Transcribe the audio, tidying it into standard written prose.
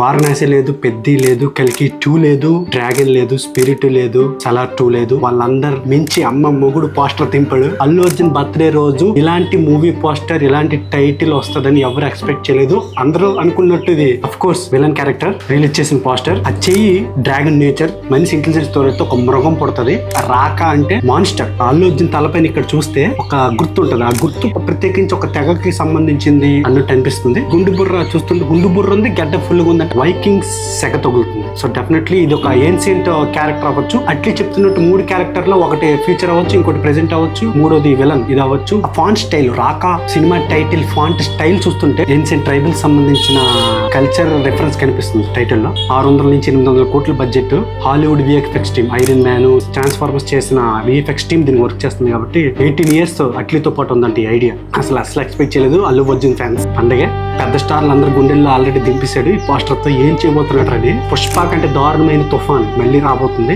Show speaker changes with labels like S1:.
S1: వారణాసి లేదు, పెద్ది లేదు, కల్కి 2 లేదు, డ్రాగన్ లేదు, స్పిరిట్ లేదు, సలార్ 2 లేదు. వాళ్ళందరు మించి అమ్మ మొగుడు పోస్టర్ తింపాడు. అల్లు అర్జున్ బర్త్డే రోజు ఇలాంటి మూవీ పోస్టర్, ఇలాంటి టైటిల్ వస్తుందని ఎవరు ఎక్స్పెక్ట్ చేయలేదు. అందరూ అనుకున్నట్టు ఇది of course villain character release చేసిన పోస్టర్. అది చెయ్యి డ్రాగన్ నేచర్, మనిషి ఇంటెలిజెన్స్ తో ఒక మృగం పుడుతుంది. రాక అంటే మాన్స్టర్. అల్లు అర్జున్ తలపైన ఇక్కడ చూస్తే ఒక గుర్తు ఉంటుంది. ఆ గుర్తు ప్రత్యేకించి ఒక తెగకి సంబంధించింది అన్నట్టు అనిపిస్తుంది. గుండు బుర్ర చూస్తుంటే గుండు బుర్ర ఉంది, గడ్డ ఫుల్ గా ఉంది. వైకింగ్స్ సెగ తగులుతుంది. సో డెఫినెట్లీ ఇది ఒక ఏన్షియంట్ క్యారెక్టర్ అవ్వచ్చు. అట్లీ చెప్తున్నట్టు 3 క్యారెక్టర్ లో ఒకటి ఫ్యూచర్ అవ్వచ్చు, ఇంకోటి ప్రెసెంట్ అవ్వచ్చు, మూడోది విలన్ ఇది అవ్వచ్చు. ఆ ఫాంట్ స్టైల్, రాకా సినిమా టైటిల్ ఫాంట్ స్టైల్ చూస్తుంటే ఏన్షియంట్ ట్రైబల్ సంబంధించిన కల్చర్ రిఫరెన్స్ కనిపిస్తుంది టైటిల్ లో. 600 నుంచి 800 కోట్ల budget. Hollywood VFX team, iron man, transformers చేసిన విఎఫ్ఎక్స్ టీమ్ దీన్ని వర్క్ చేస్తుంది కాబట్టి 18 years అట్లీతో పాటు ఉందంటే ఈ ఐడియా. అసలు ఎక్స్పెక్ట్ చేయలేదు. అల్లు అర్జున్ ఫ్యాన్స్ పండగే పెద్ద స్టార్లు అందరు గుండెల్లో ఆల్రెడీ దింపేశాడు. ఈ పోస్టర్ తో ఏం చేయబోతున్నట్టు. పుష్ప కంటే దారుణమైన తుఫాన్ మళ్ళీ రాబోతుంది.